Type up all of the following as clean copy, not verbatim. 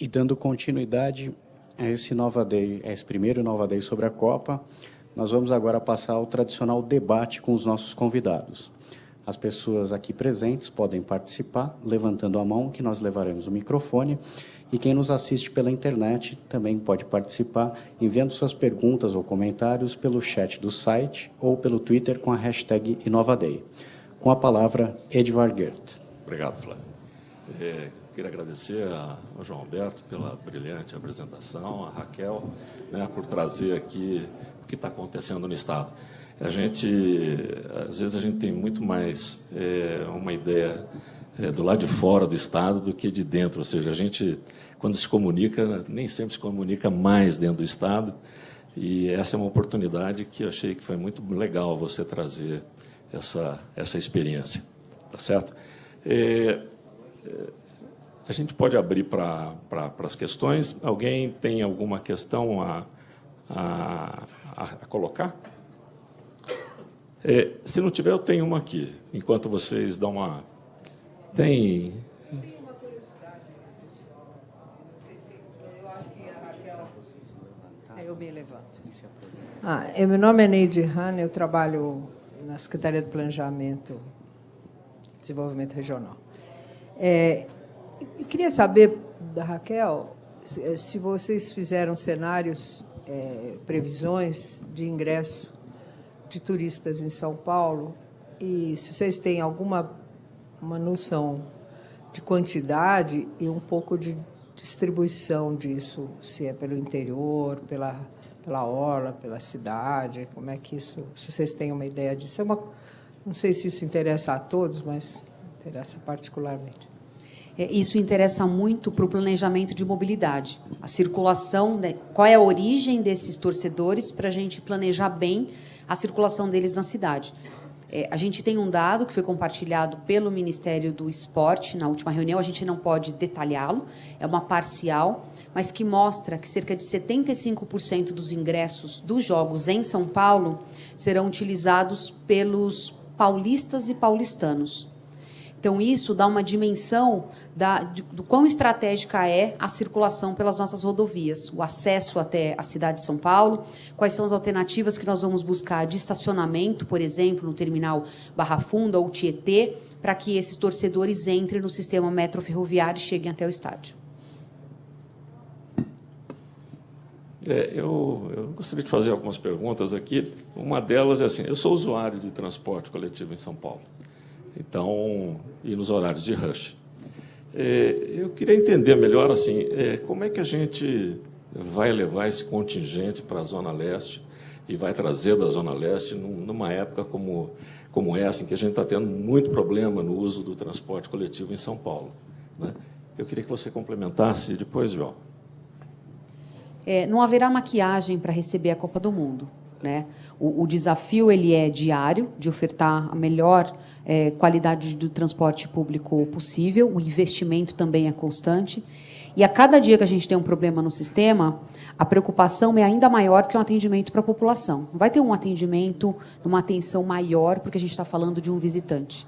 E dando continuidade a esse Nova Day, a esse primeiro Nova Day sobre a Copa, nós vamos agora passar ao tradicional debate com os nossos convidados. As pessoas aqui presentes podem participar levantando a mão, que nós levaremos o microfone, e quem nos assiste pela internet também pode participar enviando suas perguntas ou comentários pelo chat do site ou pelo Twitter com a hashtag InovaDay. Com a palavra, Edvar Gert. Obrigado, Flávio. Queria agradecer ao João Alberto pela brilhante apresentação, a Raquel, né, por trazer aqui o que está acontecendo no Estado. Às vezes a gente tem muito mais uma ideia do lado de fora do Estado do que de dentro, ou seja, a gente, quando se comunica, nem sempre se comunica mais dentro do Estado, e essa é uma oportunidade que eu achei que foi muito legal você trazer essa experiência, tá certo? A gente pode abrir para as questões. Alguém tem alguma questão a colocar? Se não tiver, eu tenho uma aqui, enquanto vocês dão uma... Tem uma curiosidade, não sei se eu acho que a Raquel... Eu me levanto. Meu nome é Neide Hanna, eu trabalho na Secretaria de Planejamento e Desenvolvimento Regional. Eu queria saber da Raquel se vocês fizeram cenários, previsões de ingresso de turistas em São Paulo e se vocês têm alguma noção de quantidade e um pouco de distribuição disso, se é pelo interior, pela orla, pela cidade, como é que isso, se vocês têm uma ideia disso. Não sei se isso interessa a todos, mas interessa particularmente. Isso interessa muito para o planejamento de mobilidade. A circulação, né, qual é a origem desses torcedores para a gente planejar bem a circulação deles na cidade. A gente tem um dado que foi compartilhado pelo Ministério do Esporte na última reunião, a gente não pode detalhá-lo, é uma parcial, mas que mostra que cerca de 75% dos ingressos dos jogos em São Paulo serão utilizados pelos paulistas e paulistanos. Então, isso dá uma dimensão do quão estratégica é a circulação pelas nossas rodovias, o acesso até a cidade de São Paulo, quais são as alternativas que nós vamos buscar de estacionamento, por exemplo, no terminal Barra Funda ou Tietê, para que esses torcedores entrem no sistema metroferroviário e cheguem até o estádio. Eu gostaria de fazer algumas perguntas aqui. Uma delas é assim, eu sou usuário de transporte coletivo em São Paulo. Então, e nos horários de rush. Eu queria entender melhor assim, como é que a gente vai levar esse contingente para a Zona Leste e vai trazer da Zona Leste numa época como essa, em que a gente está tendo muito problema no uso do transporte coletivo em São Paulo, né? Eu queria que você complementasse depois, João. Não haverá maquiagem para receber a Copa do Mundo, né? O desafio ele é diário, de ofertar a melhor qualidade do transporte público possível, o investimento também é constante, e a cada dia que a gente tem um problema no sistema, a preocupação é ainda maior que um atendimento para a população. Não vai ter um atendimento, uma atenção maior, porque a gente está falando de um visitante.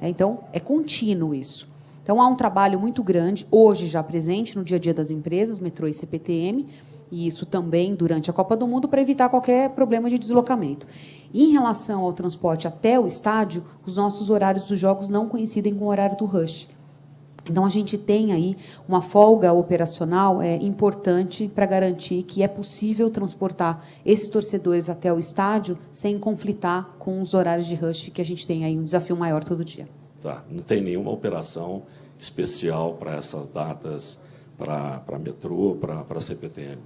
Então, é contínuo isso. Então, há um trabalho muito grande, hoje já presente no dia a dia das empresas, metrô e CPTM, e isso também durante a Copa do Mundo, para evitar qualquer problema de deslocamento. Em relação ao transporte até o estádio, os nossos horários dos jogos não coincidem com o horário do rush. Então, a gente tem aí uma folga operacional importante para garantir que é possível transportar esses torcedores até o estádio sem conflitar com os horários de rush, que a gente tem aí um desafio maior todo dia. Tá, não tem nenhuma operação especial para essas datas, para metrô, para CPTM.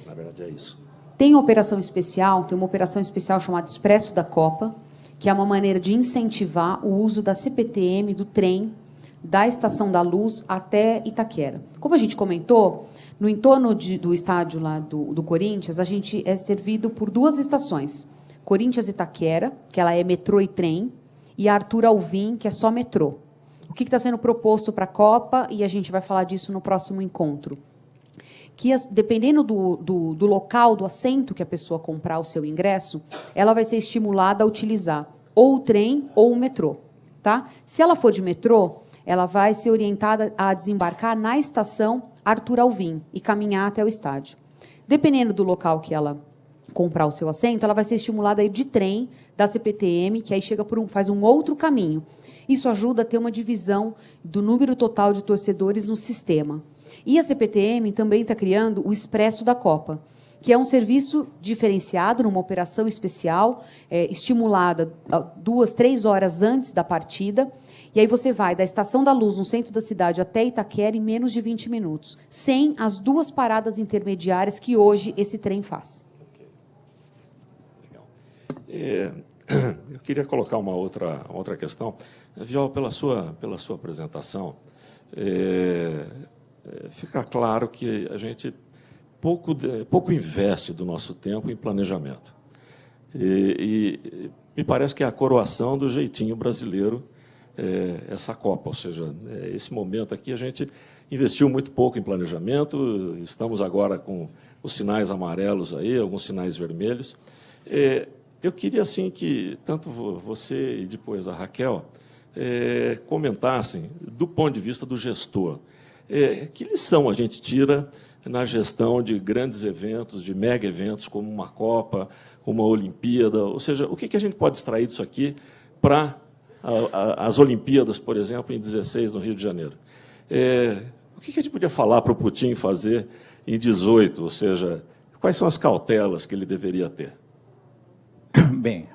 Na verdade, é isso. Tem uma operação especial chamada Expresso da Copa, que é uma maneira de incentivar o uso da CPTM, do trem, da Estação da Luz até Itaquera. Como a gente comentou, no entorno do estádio lá do Corinthians, a gente é servido por duas estações. Corinthians Itaquera, que ela é metrô e trem, e Arthur Alvim, que é só metrô. O que está sendo proposto para a Copa, e a gente vai falar disso no próximo encontro, que, dependendo do local, do assento que a pessoa comprar o seu ingresso, ela vai ser estimulada a utilizar ou o trem ou o metrô. Tá? Se ela for de metrô, ela vai ser orientada a desembarcar na estação Arthur Alvim e caminhar até o estádio. Dependendo do local que ela comprar o seu assento, ela vai ser estimulada a ir de trem da CPTM, que aí chega faz um outro caminho. Isso ajuda a ter uma divisão do número total de torcedores no sistema. E a CPTM também está criando o Expresso da Copa, que é um serviço diferenciado, numa operação especial, estimulada 2, 3 horas antes da partida, e aí você vai da Estação da Luz, no centro da cidade, até Itaquera, em menos de 20 minutos, sem as 2 paradas intermediárias que hoje esse trem faz. Eu queria colocar uma outra questão. Viola, pela sua apresentação, fica claro que a gente pouco investe do nosso tempo em planejamento. E me parece que é a coroação do jeitinho brasileiro essa Copa, ou seja, esse momento aqui a gente investiu muito pouco em planejamento, estamos agora com os sinais amarelos aí, alguns sinais vermelhos. Eu queria assim que tanto você e depois a Raquel comentassem do ponto de vista do gestor. Que lição a gente tira na gestão de grandes eventos, de mega eventos como uma Copa, uma Olimpíada, ou seja, o que a gente pode extrair disso aqui para as Olimpíadas, por exemplo, em 16 no Rio de Janeiro? O que a gente podia falar para o Putin fazer em 18, ou seja, quais são as cautelas que ele deveria ter? Bem,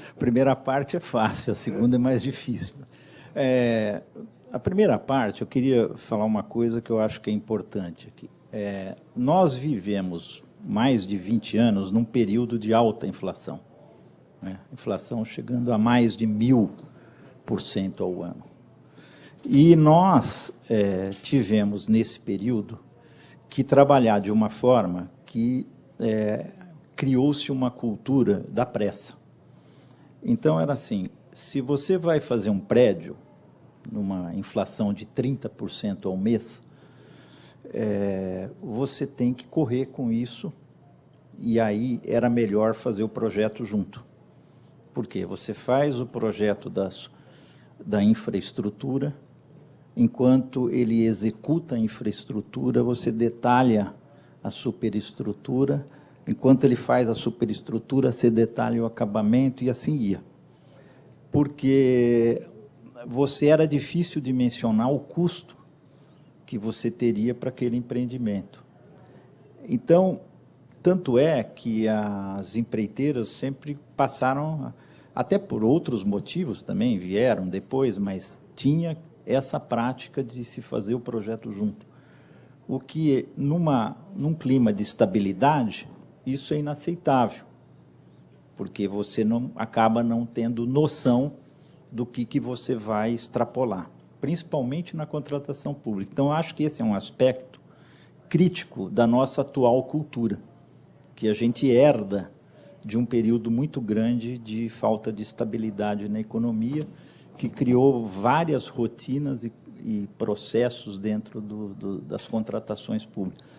a primeira parte é fácil, a segunda é mais difícil. A primeira parte, eu queria falar uma coisa que eu acho que é importante aqui. Nós vivemos mais de 20 anos num período de alta inflação, né? Inflação chegando a mais de 1000% ao ano. E nós tivemos, nesse período, que trabalhar de uma forma que criou-se uma cultura da pressa. Então, era assim, se você vai fazer um prédio, numa inflação de 30% ao mês, você tem que correr com isso, e aí era melhor fazer o projeto junto. Por quê? Você faz o projeto da infraestrutura, enquanto ele executa a infraestrutura, você detalha a superestrutura, enquanto ele faz a superestrutura, você detalha o acabamento, e assim ia. Porque era difícil dimensionar o custo que você teria para aquele empreendimento. Então, tanto é que as empreiteiras sempre passaram, até por outros motivos também, vieram depois, mas tinha essa prática de se fazer o projeto junto. O que, num clima de estabilidade, isso é inaceitável, porque você acaba não tendo noção do que você vai extrapolar, principalmente na contratação pública. Então, acho que esse é um aspecto crítico da nossa atual cultura, que a gente herda de um período muito grande de falta de estabilidade na economia, que criou várias rotinas e processos dentro das contratações públicas.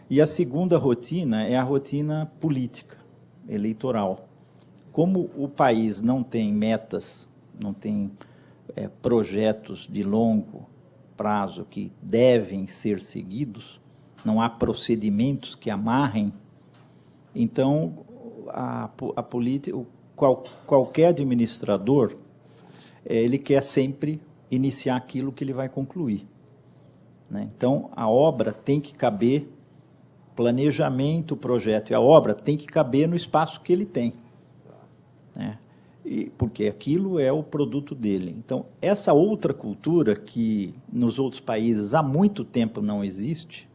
E a segunda rotina é a rotina política, eleitoral. Como o país não tem metas, não tem projetos de longo prazo que devem ser seguidos, não há procedimentos que amarrem, então a política, qualquer administrador, ele quer sempre iniciar aquilo que ele vai concluir, né? Então, a obra tem que caber, planejamento, projeto e a obra tem que caber no espaço que ele tem, né? Porque aquilo é o produto dele. Então, essa outra cultura que nos outros países há muito tempo não existe,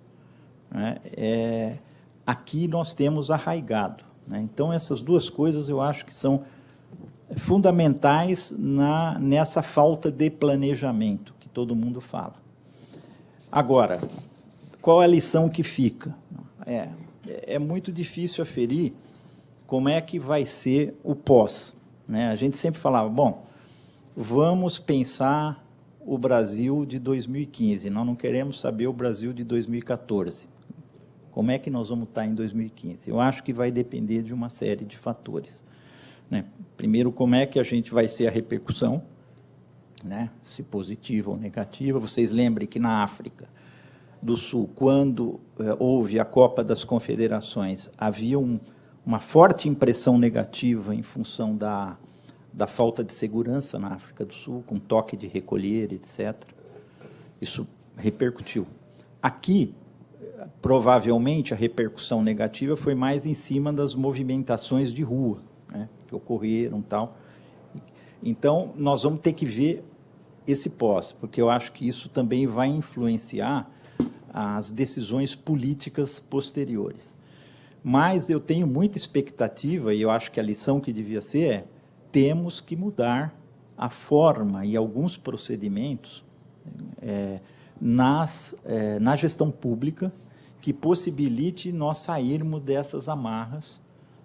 né, aqui nós temos arraigado, né? Então, essas duas coisas eu acho que são fundamentais nessa falta de planejamento que todo mundo fala. Agora, qual é a lição que fica? É muito difícil aferir como é que vai ser o pós, né? A gente sempre falava, bom, vamos pensar o Brasil de 2015, nós não queremos saber o Brasil de 2014. Como é que nós vamos estar em 2015? Eu acho que vai depender de uma série de fatores, né? Primeiro, como é que a gente vai ser a repercussão, né? Se positiva ou negativa. Vocês lembrem que na África do Sul, quando houve a Copa das Confederações, havia uma forte impressão negativa em função da falta de segurança na África do Sul, com toque de recolher, etc. Isso repercutiu. Aqui, provavelmente, a repercussão negativa foi mais em cima das movimentações de rua, né, que ocorreram e tal. Então, nós vamos ter que ver esse pós, porque eu acho que isso também vai influenciar as decisões políticas posteriores. Mas eu tenho muita expectativa, e eu acho que a lição que devia ser temos que mudar a forma e alguns procedimentos na gestão pública que possibilite nós sairmos dessas amarras,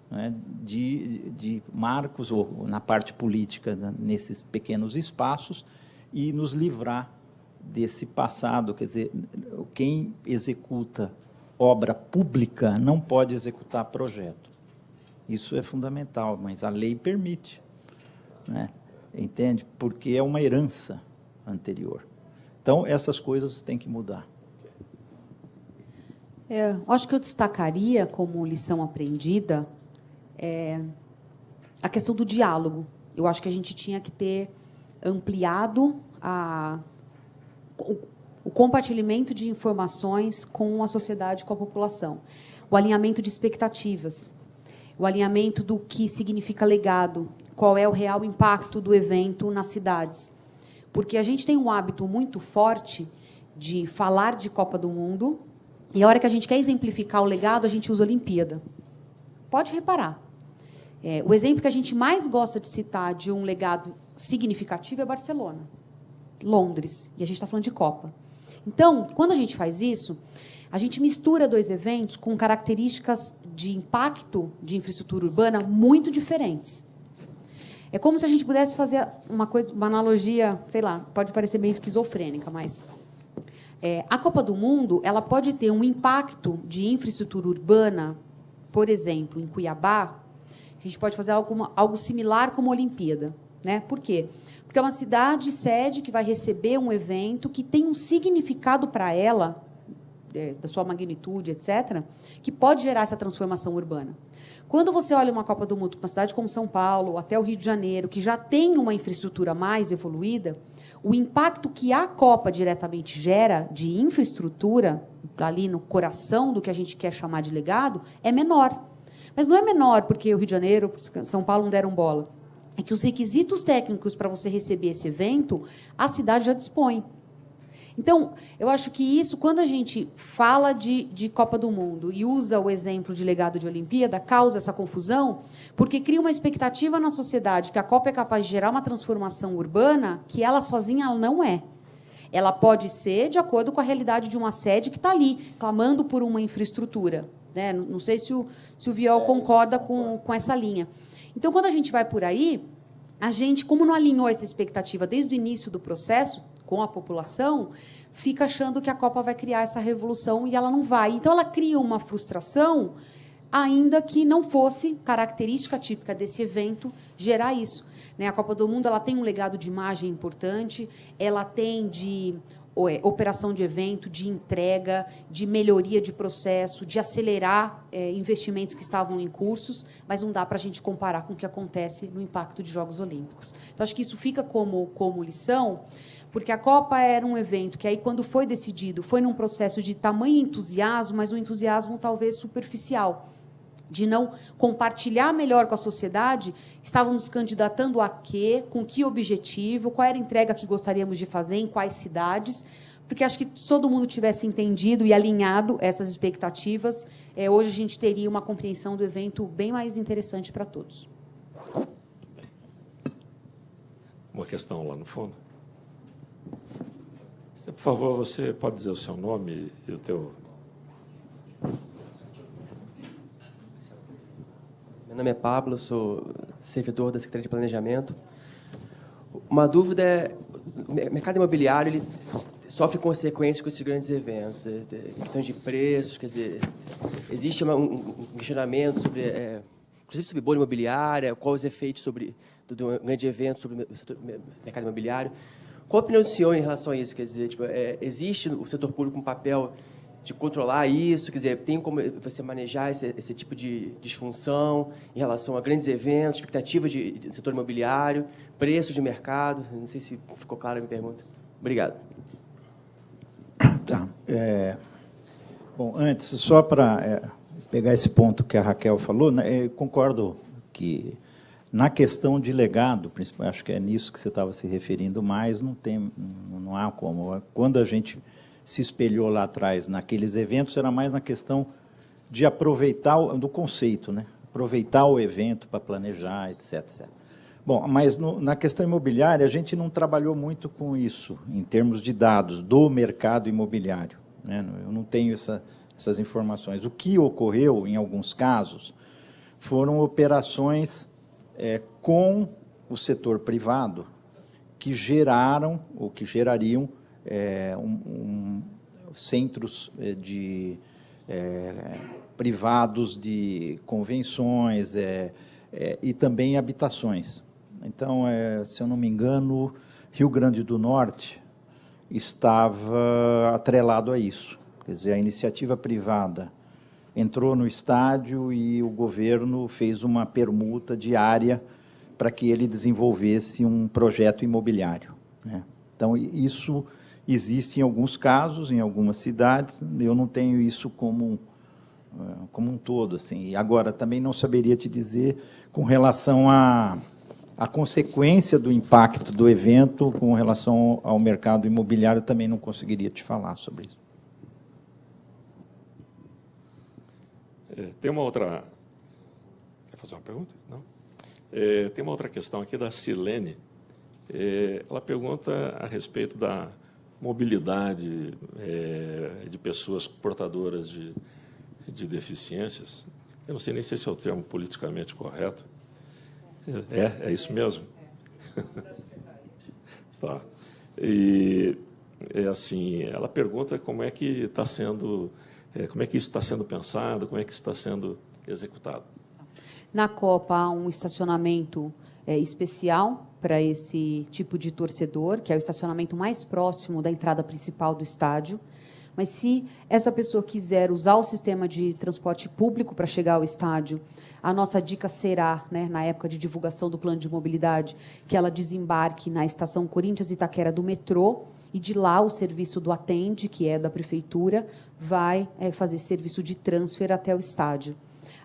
né, de marcos, ou na parte política, nesses pequenos espaços, e nos livrar desse passado. Quer dizer, quem executa obra pública não pode executar projeto. Isso é fundamental, mas a lei permite, né? Entende? Porque é uma herança anterior. Então, essas coisas têm que mudar. Acho que eu destacaria como lição aprendida a questão do diálogo. Eu acho que a gente tinha que ter ampliado o compartilhamento de informações com a sociedade, com a população, o alinhamento de expectativas, o alinhamento do que significa legado, qual é o real impacto do evento nas cidades. Porque a gente tem um hábito muito forte de falar de Copa do Mundo, e a hora que a gente quer exemplificar o legado, a gente usa a Olimpíada. Pode reparar. O exemplo que a gente mais gosta de citar de um legado significativo é Barcelona, Londres, e a gente está falando de Copa. Então, quando a gente faz isso, a gente mistura dois eventos com características de impacto de infraestrutura urbana muito diferentes. É como se a gente pudesse fazer uma analogia, sei lá, pode parecer bem esquizofrênica, mas a Copa do Mundo ela pode ter um impacto de infraestrutura urbana, por exemplo, em Cuiabá. A gente pode fazer algo similar como a Olimpíada, né? Por quê? Porque é uma cidade sede que vai receber um evento que tem um significado para ela, da sua magnitude, etc., que pode gerar essa transformação urbana. Quando você olha uma Copa do Mundo, uma cidade como São Paulo, ou até o Rio de Janeiro, que já tem uma infraestrutura mais evoluída, o impacto que a Copa diretamente gera de infraestrutura, ali no coração do que a gente quer chamar de legado, é menor. Mas não é menor porque o Rio de Janeiro, São Paulo não deram bola. É que os requisitos técnicos para você receber esse evento, a cidade já dispõe. Então, eu acho que isso, quando a gente fala de Copa do Mundo e usa o exemplo de legado de Olimpíada, causa essa confusão, porque cria uma expectativa na sociedade que a Copa é capaz de gerar uma transformação urbana que ela sozinha ela não é. Ela pode ser de acordo com a realidade de uma sede que está ali, clamando por uma infraestrutura, né? Não sei se o Viol concorda com essa linha. Então, quando a gente vai por aí, a gente, como não alinhou essa expectativa desde o início do processo com a população, fica achando que a Copa vai criar essa revolução e ela não vai. Então, ela cria uma frustração, ainda que não fosse característica típica desse evento gerar isso. A Copa do Mundo ela tem um legado de imagem importante, ela tem de operação de evento, de entrega, de melhoria de processo, de acelerar investimentos que estavam em cursos, mas não dá para a gente comparar com o que acontece no impacto de Jogos Olímpicos. Então, acho que isso fica como lição, porque a Copa era um evento que, aí, quando foi decidido, foi num processo de tamanho entusiasmo, mas um entusiasmo talvez superficial, de não compartilhar melhor com a sociedade, estávamos candidatando a quê, com que objetivo, qual era a entrega que gostaríamos de fazer, em quais cidades, porque acho que se todo mundo tivesse entendido e alinhado essas expectativas, hoje a gente teria uma compreensão do evento bem mais interessante para todos. Uma questão lá no fundo. Por favor, você pode dizer o seu nome e o teu... Meu nome é Pablo, sou servidor da Secretaria de Planejamento. Uma dúvida é, o mercado imobiliário ele sofre consequências com esses grandes eventos, em questão de preços, quer dizer, existe um questionamento sobre, inclusive sobre bolha imobiliária, quais os efeitos do grande evento sobre o mercado imobiliário. Qual a opinião do senhor em relação a isso? Quer dizer, tipo, existe o setor público um papel de controlar isso? Quer dizer, tem como você manejar esse tipo de disfunção em relação a grandes eventos, expectativa de setor imobiliário, preços de mercado? Não sei se ficou clara a minha pergunta. Obrigado. Tá. Bom, antes, só para pegar esse ponto que a Raquel falou, né, eu concordo que, na questão de legado, principalmente, acho que é nisso que você estava se referindo mais, não há como. Quando a gente se espelhou lá atrás naqueles eventos, era mais na questão de aproveitar do conceito, né? Aproveitar o evento para planejar, etc, etc. Bom, mas na questão imobiliária, a gente não trabalhou muito com isso, em termos de dados do mercado imobiliário, né? Eu não tenho essas informações. O que ocorreu, em alguns casos, foram operações com o setor privado que geraram, ou que gerariam, centros privados de convenções e também habitações. Então, se eu não me engano, Rio Grande do Norte estava atrelado a isso. Quer dizer, a iniciativa privada entrou no estádio e o governo fez uma permuta diária para que ele desenvolvesse um projeto imobiliário, né? Então, isso existe em alguns casos, em algumas cidades. Eu não tenho isso como um todo, assim. E agora, também não saberia te dizer com relação à consequência do impacto do evento com relação ao mercado imobiliário, também não conseguiria te falar sobre isso. Tem uma outra... Quer fazer uma pergunta? Não? Tem uma outra questão aqui da Silene. Ela pergunta a respeito da mobilidade de pessoas portadoras de deficiências. Eu não sei nem se esse é o termo politicamente correto. É isso mesmo? Tá. E, assim, ela pergunta como é que está sendo... como é que isso está sendo pensado, como é que isso está sendo executado? Na Copa, há um estacionamento especial para esse tipo de torcedor, que é o estacionamento mais próximo da entrada principal do estádio. Mas, se essa pessoa quiser usar o sistema de transporte público para chegar ao estádio, a nossa dica será, né, na época de divulgação do plano de mobilidade, que ela desembarque na estação Corinthians Itaquera do metrô, e de lá o serviço do Atende, que é da prefeitura, vai fazer serviço de transfer até o estádio.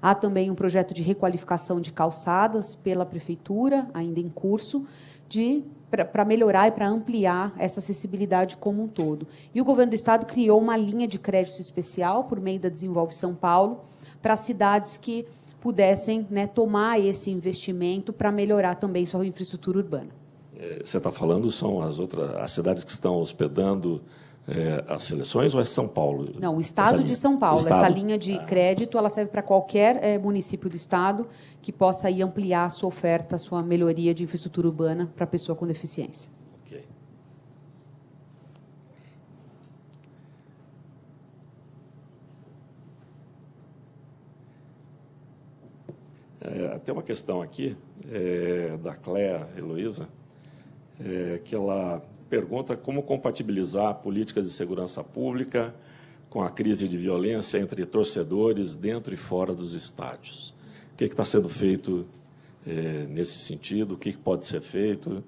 Há também um projeto de requalificação de calçadas pela prefeitura, ainda em curso, para melhorar e para ampliar essa acessibilidade como um todo. E o governo do estado criou uma linha de crédito especial por meio da Desenvolve São Paulo para cidades que pudessem, né, tomar esse investimento para melhorar também sua infraestrutura urbana. Você está falando são as cidades que estão hospedando as seleções ou é São Paulo? Não, o estado de São Paulo. Essa linha de crédito ela serve para qualquer município do estado que possa aí ampliar a sua oferta, a sua melhoria de infraestrutura urbana para a pessoa com deficiência. Ok. Tem uma questão aqui da Cléa Heloísa, que ela pergunta como compatibilizar políticas de segurança pública com a crise de violência entre torcedores dentro e fora dos estádios. O que está sendo feito nesse sentido? O que pode ser feito?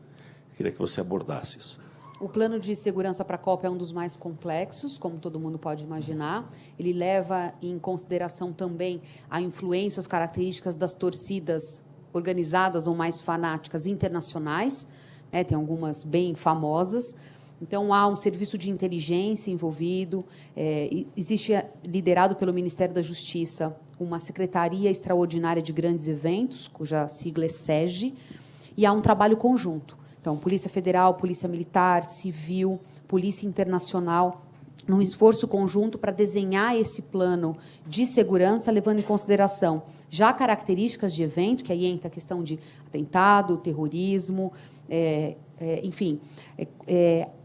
Queria que você abordasse isso. O plano de segurança para a Copa é um dos mais complexos, como todo mundo pode imaginar. Ele leva em consideração também a influência, as características das torcidas organizadas ou mais fanáticas internacionais, né? Tem algumas bem famosas. Então, há um serviço de inteligência envolvido, existe, liderado pelo Ministério da Justiça, uma Secretaria Extraordinária de Grandes Eventos, cuja sigla é SEGE, e há um trabalho conjunto. Então, Polícia Federal, Polícia Militar, Civil, Polícia Internacional, num esforço conjunto para desenhar esse plano de segurança, levando em consideração já características de evento, que aí entra a questão de atentado, terrorismo, enfim,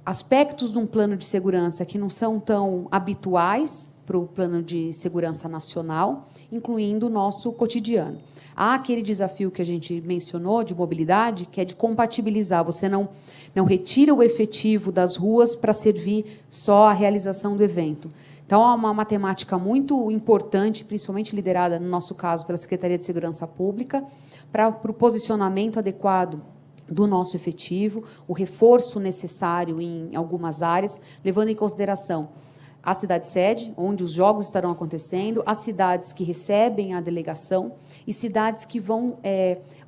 aspectos de um plano de segurança que não são tão habituais para o plano de segurança nacional, incluindo o nosso cotidiano. Há aquele desafio que a gente mencionou de mobilidade, que é de compatibilizar. Você não retira o efetivo das ruas para servir só a realização do evento. Então, há uma matemática muito importante, principalmente liderada, no nosso caso, pela Secretaria de Segurança Pública, para o posicionamento adequado do nosso efetivo, o reforço necessário em algumas áreas, levando em consideração a cidade-sede, onde os jogos estarão acontecendo, as cidades que recebem a delegação e cidades que vão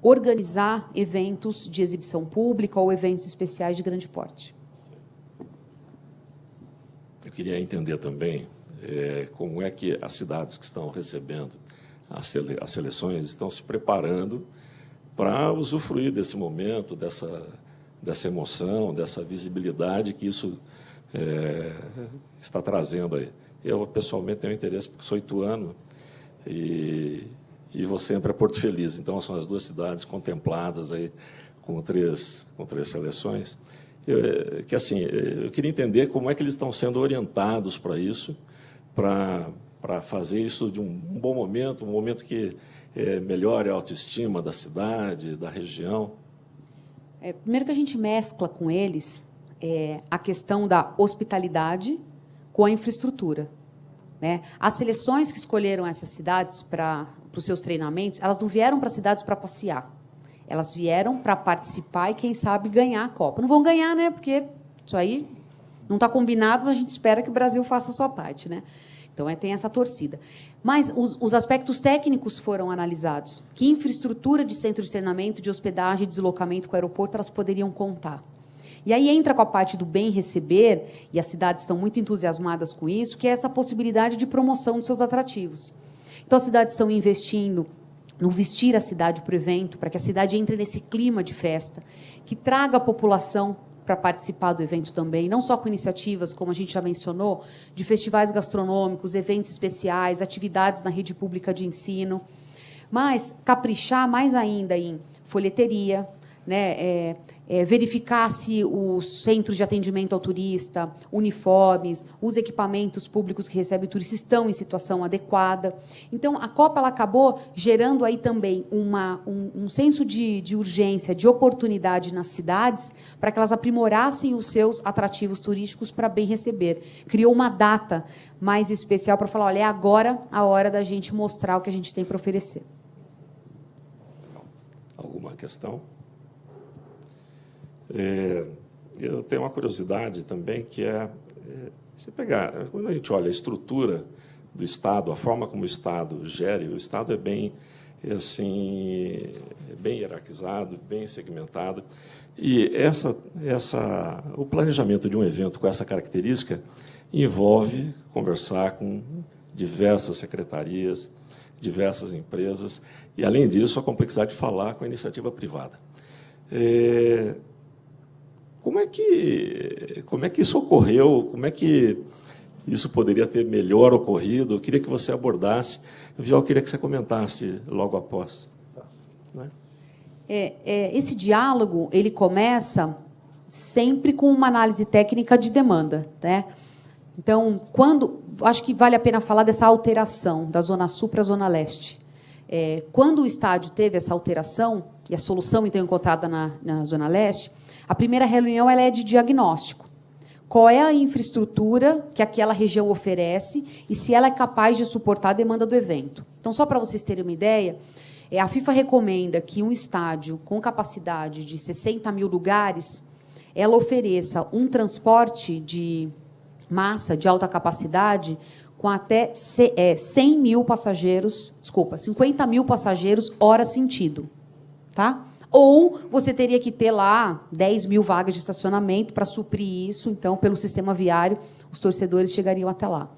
organizar eventos de exibição pública ou eventos especiais de grande porte. Eu queria entender também como é que as cidades que estão recebendo as seleções estão se preparando para usufruir desse momento, dessa emoção, dessa visibilidade que isso está trazendo aí. Eu, pessoalmente, tenho interesse, porque sou ituano e vou sempre a Porto Feliz. Então, são as duas cidades contempladas aí com três seleções. Eu queria entender como é que eles estão sendo orientados para isso, para fazer isso de um bom momento, um momento que melhore a autoestima da cidade, da região. Primeiro que a gente mescla com eles a questão da hospitalidade com a infraestrutura, né? As seleções que escolheram essas cidades para os seus treinamentos, elas não vieram para cidades para passear. Elas vieram para participar e, quem sabe, ganhar a Copa. Não vão ganhar, né? Porque isso aí não está combinado, mas a gente espera que o Brasil faça a sua parte, né? Então, tem essa torcida. Mas os aspectos técnicos foram analisados. Que infraestrutura de centro de treinamento, de hospedagem, de deslocamento com o aeroporto elas poderiam contar? E aí entra com a parte do bem receber, e as cidades estão muito entusiasmadas com isso, que é essa possibilidade de promoção dos seus atrativos. Então, as cidades estão investindo no vestir a cidade para o evento, para que a cidade entre nesse clima de festa, que traga a população para participar do evento também, não só com iniciativas, como a gente já mencionou, de festivais gastronômicos, eventos especiais, atividades na rede pública de ensino, mas caprichar mais ainda em folheteria, né, verificar se os centros de atendimento ao turista, uniformes, os equipamentos públicos que recebem o turista estão em situação adequada. Então, a Copa ela acabou gerando aí também um senso de urgência, de oportunidade nas cidades, para que elas aprimorassem os seus atrativos turísticos para bem receber. Criou uma data mais especial para falar, olha, é agora a hora da gente mostrar o que a gente tem para oferecer. Alguma questão? Eu tenho uma curiosidade também, que se pegar, quando a gente olha a estrutura do Estado, a forma como o Estado gere, o Estado é bem hierarquizado, bem segmentado, e o planejamento de um evento com essa característica envolve conversar com diversas secretarias, diversas empresas, e, além disso, a complexidade de falar com a iniciativa privada. Como é que isso ocorreu? Como é que isso poderia ter melhor ocorrido? Eu queria que você abordasse. Eu queria que você comentasse logo após. Né? Esse diálogo ele começa sempre com uma análise técnica de demanda, né? Então, acho que vale a pena falar dessa alteração da Zona Sul para a Zona Leste. Quando o estádio teve essa alteração, e a solução, então, encontrada na Zona Leste, a primeira reunião ela é de diagnóstico. Qual é a infraestrutura que aquela região oferece e se ela é capaz de suportar a demanda do evento. Então, só para vocês terem uma ideia, a FIFA recomenda que um estádio com capacidade de 60 mil lugares, ela ofereça um transporte de massa de alta capacidade com até 100 mil passageiros, 50 mil passageiros hora sentido. Tá? Ou você teria que ter lá 10 mil vagas de estacionamento para suprir isso, então, pelo sistema viário, os torcedores chegariam até lá.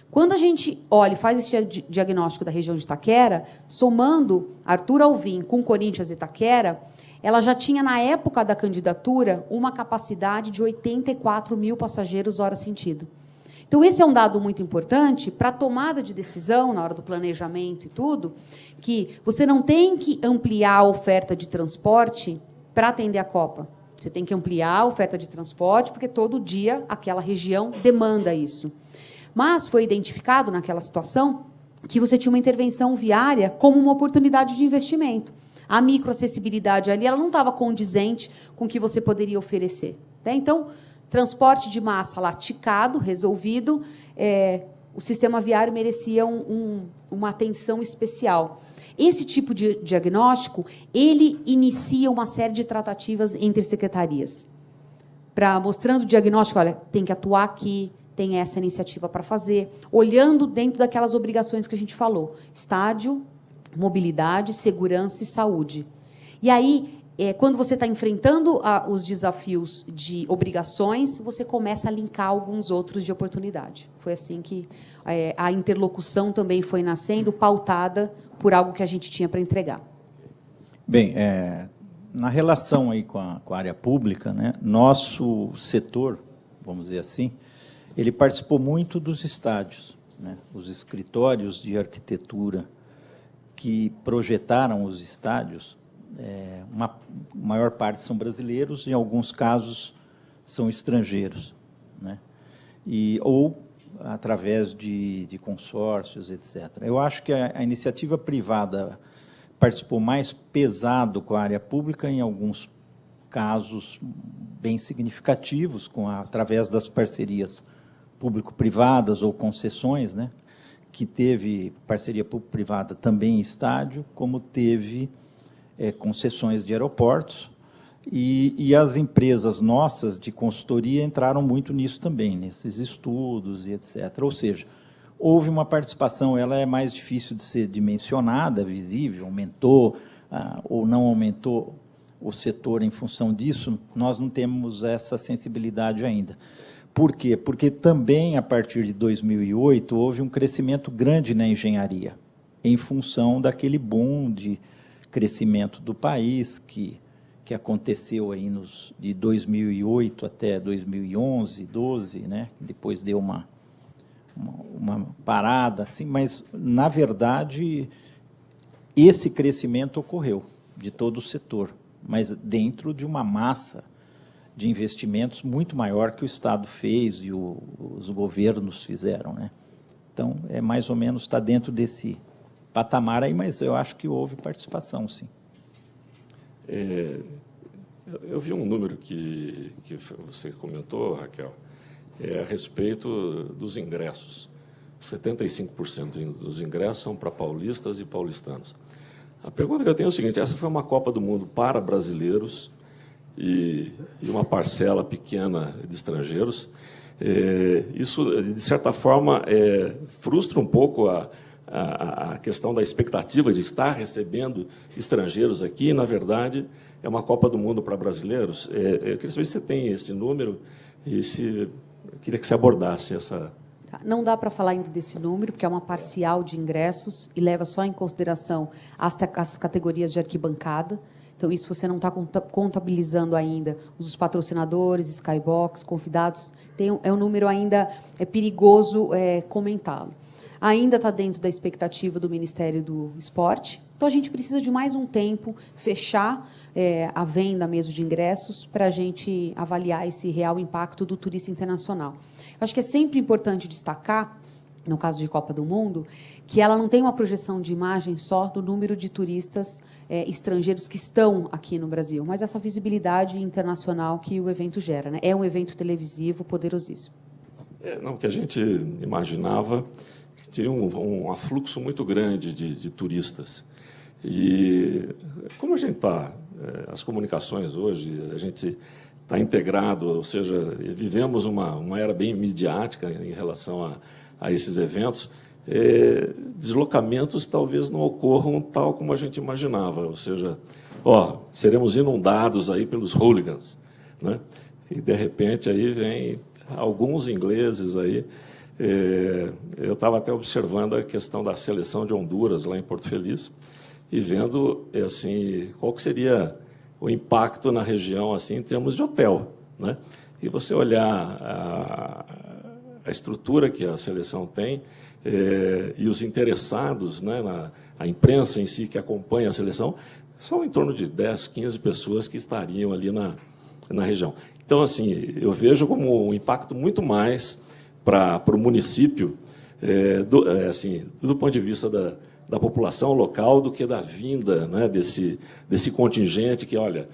Quando a gente olha e faz esse diagnóstico da região de Itaquera, somando Arthur Alvim com Corinthians e Itaquera, ela já tinha, na época da candidatura, uma capacidade de 84 mil passageiros hora sentido. Então, esse é um dado muito importante para a tomada de decisão, na hora do planejamento e tudo, que você não tem que ampliar a oferta de transporte para atender a Copa. Você tem que ampliar a oferta de transporte, porque todo dia aquela região demanda isso. Mas foi identificado naquela situação que você tinha uma intervenção viária como uma oportunidade de investimento. A microacessibilidade ali ela não estava condizente com o que você poderia oferecer. Né? Então, transporte de massa lá ticado, resolvido, o sistema viário merecia uma atenção especial. Esse tipo de diagnóstico, ele inicia uma série de tratativas entre secretarias, mostrando o diagnóstico, olha, tem que atuar aqui, tem essa iniciativa para fazer, olhando dentro daquelas obrigações que a gente falou, estádio, mobilidade, segurança e saúde. E aí, quando você está enfrentando os desafios de obrigações, você começa a linkar alguns outros de oportunidade. Foi assim que a interlocução também foi nascendo, pautada por algo que a gente tinha para entregar. Bem, na relação aí com a área pública, né, nosso setor, vamos dizer assim, ele participou muito dos estádios, né, os escritórios de arquitetura que projetaram os estádios, uma maior parte são brasileiros, em alguns casos são estrangeiros, né, ou através de consórcios, etc. Eu acho que a iniciativa privada participou mais pesado com a área pública, em alguns casos bem significativos, através das parcerias público-privadas ou concessões, né, que teve parceria público-privada também em estádio, como teve concessões de aeroportos, e as empresas nossas de consultoria entraram muito nisso também, nesses estudos e etc. Ou seja, houve uma participação, ela é mais difícil de ser dimensionada, visível, aumentou ou não aumentou o setor em função disso, nós não temos essa sensibilidade ainda. Por quê? Porque também, a partir de 2008, houve um crescimento grande na engenharia, em função daquele boom de crescimento do país que aconteceu aí de 2008 até 2011, 12, né? Depois deu uma parada, assim, mas, na verdade, esse crescimento ocorreu de todo o setor, mas dentro de uma massa de investimentos muito maior que o Estado fez e os governos fizeram, né? Então, mais ou menos, está dentro desse patamar aí, mas eu acho que houve participação, sim. Eu vi um número que você comentou, Raquel, a respeito dos ingressos. 75% dos ingressos são para paulistas e paulistanos. A pergunta que eu tenho é o seguinte: essa foi uma Copa do Mundo para brasileiros e uma parcela pequena de estrangeiros. Isso, de certa forma, frustra um pouco a questão da expectativa de estar recebendo estrangeiros aqui. Na verdade, é uma Copa do Mundo para brasileiros. Eu queria saber se você tem esse número e eu queria que você abordasse essa... Não dá para falar ainda desse número, porque é uma parcial de ingressos e leva só em consideração as categorias de arquibancada. Então, isso você não está contabilizando ainda os patrocinadores, skybox, convidados. É um número ainda perigoso comentá-lo. Ainda está dentro da expectativa do Ministério do Esporte. Então, a gente precisa de mais um tempo, fechar a venda mesmo de ingressos para a gente avaliar esse real impacto do turista internacional. Eu acho que é sempre importante destacar, no caso de Copa do Mundo, que ela não tem uma projeção de imagem só do número de turistas estrangeiros que estão aqui no Brasil, mas essa visibilidade internacional que o evento gera, né? É um evento televisivo poderosíssimo. Não, que a gente imaginava que tinha um afluxo muito grande de turistas. E como a gente está, as comunicações hoje, a gente está integrado, ou seja, vivemos uma era bem midiática em relação a esses eventos, deslocamentos talvez não ocorram tal como a gente imaginava, ou seja, seremos inundados aí pelos hooligans, né? E, de repente, aí vem alguns ingleses aí. Eu estava até observando a questão da seleção de Honduras, lá em Porto Feliz, e vendo assim, qual que seria o impacto na região assim, em termos de hotel, né? E você olhar a estrutura que a seleção tem e os interessados, né, a imprensa em si que acompanha a seleção, são em torno de 10, 15 pessoas que estariam ali na região. Então, assim, eu vejo como um impacto muito mais para o município, assim, do ponto de vista da população local, do que da vinda, né, desse contingente que, olha,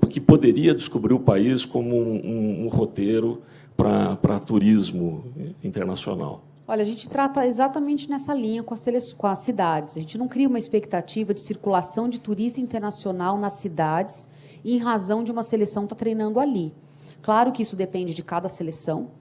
que poderia descobrir o país como um roteiro para turismo internacional. Olha, a gente trata exatamente nessa linha com as cidades. A gente não cria uma expectativa de circulação de turista internacional nas cidades em razão de uma seleção estar treinando ali. Claro que isso depende de cada seleção,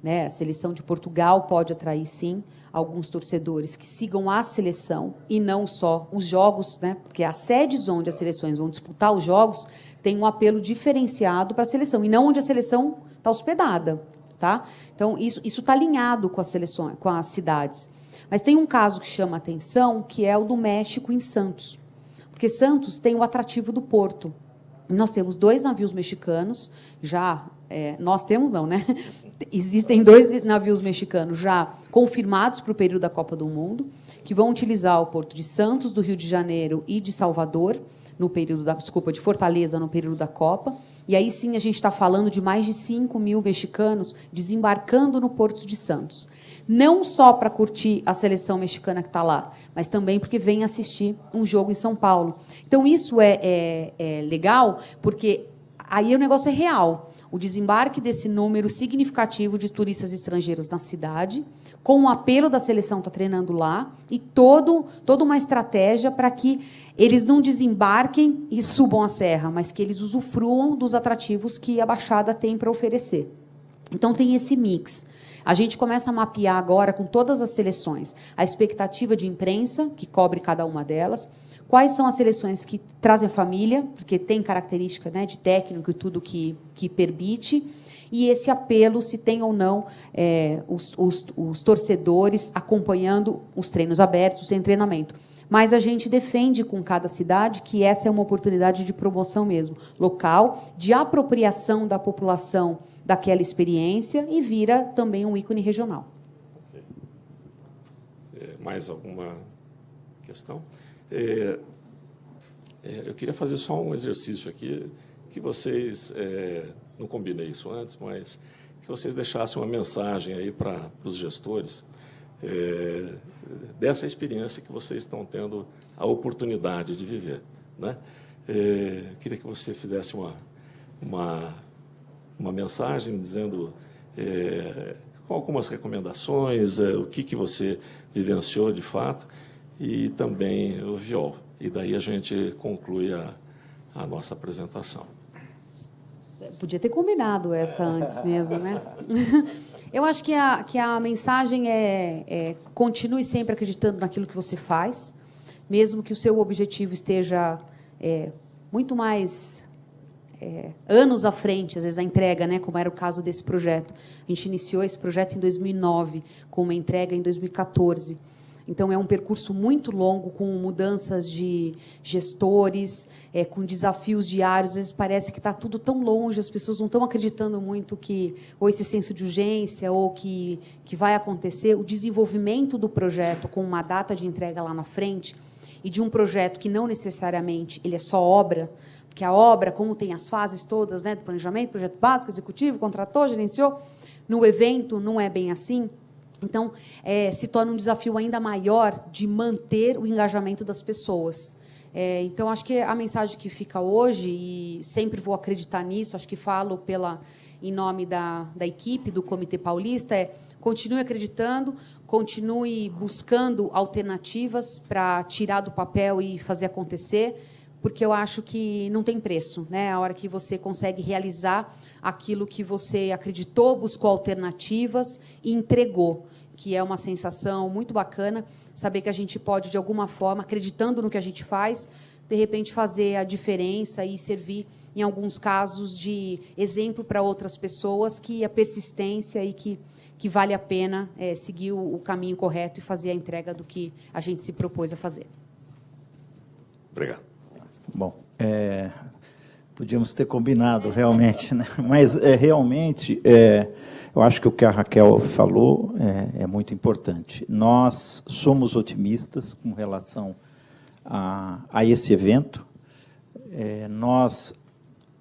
né? A seleção de Portugal pode atrair, sim, alguns torcedores que sigam a seleção e não só os jogos, né? Porque as sedes onde as seleções vão disputar os jogos têm um apelo diferenciado para a seleção, e não onde a seleção está hospedada. Tá? Então, isso está alinhado com as seleções, com as cidades. Mas tem um caso que chama a atenção, que é o do México em Santos. Porque Santos tem o atrativo do porto. Nós temos 2 navios mexicanos, nós temos não, né? Existem 2 navios mexicanos já confirmados para o período da Copa do Mundo, que vão utilizar o porto de Santos, do Rio de Janeiro e de Salvador, de Fortaleza, no período da Copa. E aí sim a gente está falando de mais de 5.000 mexicanos desembarcando no Porto de Santos. Não só para curtir a seleção mexicana que está lá, mas também porque vem assistir um jogo em São Paulo. Então, isso é legal, porque aí o negócio é real. O desembarque desse número significativo de turistas estrangeiros na cidade, com o apelo da seleção estar treinando lá, e toda uma estratégia para que eles não desembarquem e subam a serra, mas que eles usufruam dos atrativos que a Baixada tem para oferecer. Então, tem esse mix. A gente começa a mapear agora, com todas as seleções, a expectativa de imprensa, que cobre cada uma delas, quais são as seleções que trazem a família, porque tem característica, né, de técnico e tudo que permite, e esse apelo, se tem ou não os torcedores acompanhando os treinos abertos, sem treinamento. Mas a gente defende com cada cidade que essa é uma oportunidade de promoção mesmo, local, de apropriação da população daquela experiência, e vira também um ícone regional. Mais alguma questão? Eu queria fazer só um exercício aqui, que vocês, não combinei isso antes, mas que vocês deixassem uma mensagem aí para os gestores, dessa experiência que vocês estão tendo a oportunidade de viver, né? Queria que você fizesse uma mensagem dizendo com algumas recomendações, o que você vivenciou de fato, e também o Viol. E daí a gente conclui a nossa apresentação. Podia ter combinado essa antes mesmo, né? Eu acho que a mensagem continue sempre acreditando naquilo que você faz, mesmo que o seu objetivo esteja muito mais anos à frente, às vezes a entrega, né, como era o caso desse projeto. A gente iniciou esse projeto em 2009, com uma entrega em 2014. Então, é um percurso muito longo, com mudanças de gestores, com desafios diários. Às vezes parece que está tudo tão longe, as pessoas não estão acreditando muito que ou esse senso de urgência, ou que vai acontecer. O desenvolvimento do projeto com uma data de entrega lá na frente, e de um projeto que não necessariamente ele é só obra, porque a obra, como tem as fases todas, né, do planejamento, projeto básico, executivo, contratou, gerenciou, no evento não é bem assim. Então, se torna um desafio ainda maior de manter o engajamento das pessoas. Então, acho que a mensagem que fica hoje, e sempre vou acreditar nisso, acho que falo em nome da equipe do Comitê Paulista, continue acreditando, continue buscando alternativas para tirar do papel e fazer acontecer, porque eu acho que não tem preço, né? A hora que você consegue realizar aquilo que você acreditou, buscou alternativas e entregou, que é uma sensação muito bacana, saber que a gente pode, de alguma forma, acreditando no que a gente faz, de repente fazer a diferença e servir, em alguns casos, de exemplo para outras pessoas, que a persistência e que vale a pena seguir o caminho correto e fazer a entrega do que a gente se propôs a fazer. Obrigado. Bom, podíamos ter combinado, realmente, né? Mas, realmente, eu acho que o que a Raquel falou é muito importante. Nós somos otimistas com relação a esse evento. Nós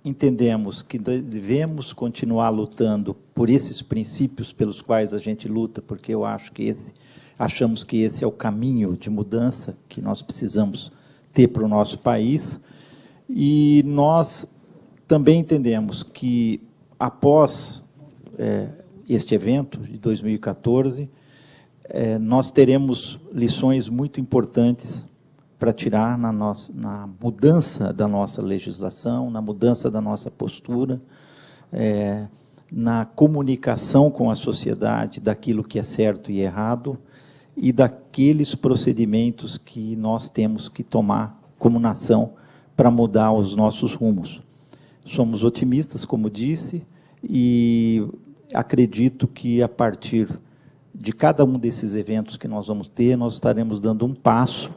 entendemos que devemos continuar lutando por esses princípios pelos quais a gente luta, porque eu acho que achamos que esse é o caminho de mudança que nós precisamos ter para o nosso país, e nós também entendemos que, após este evento de 2014, nós teremos lições muito importantes para tirar na mudança da nossa legislação, na mudança da nossa postura, na comunicação com a sociedade daquilo que é certo e errado e daqueles procedimentos que nós temos que tomar como nação para mudar os nossos rumos. Somos otimistas, como disse, e acredito que, a partir de cada um desses eventos que nós vamos ter, nós estaremos dando um passo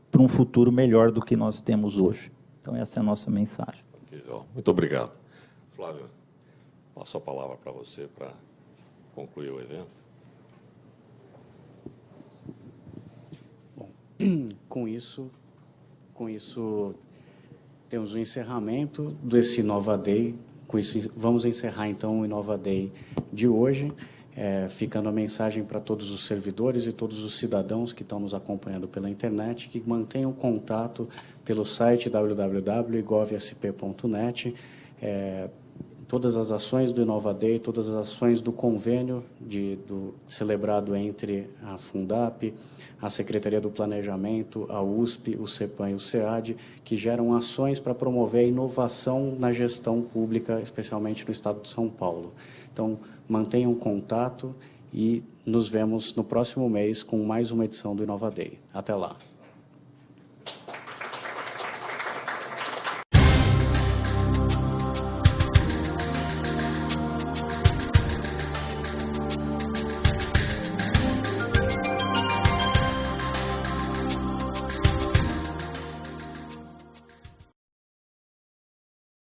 para um futuro melhor do que nós temos hoje. Então, essa é a nossa mensagem. Muito obrigado. Flávio, passo a palavra para você para concluir o evento. Bom, com isso temos o encerramento desse Inova Day. Com isso, vamos encerrar, então, o Inova Day de hoje, ficando a mensagem para todos os servidores e todos os cidadãos que estão nos acompanhando pela internet, que mantenham contato pelo site www.igovsp.net, todas as ações do Inova Day, todas as ações do convênio celebrado entre a Fundap, a Secretaria do Planejamento, a USP, o CEPAM e o SEAD, que geram ações para promover a inovação na gestão pública, especialmente no estado de São Paulo. Então, mantenham contato e nos vemos no próximo mês com mais uma edição do Inova Day. Até lá.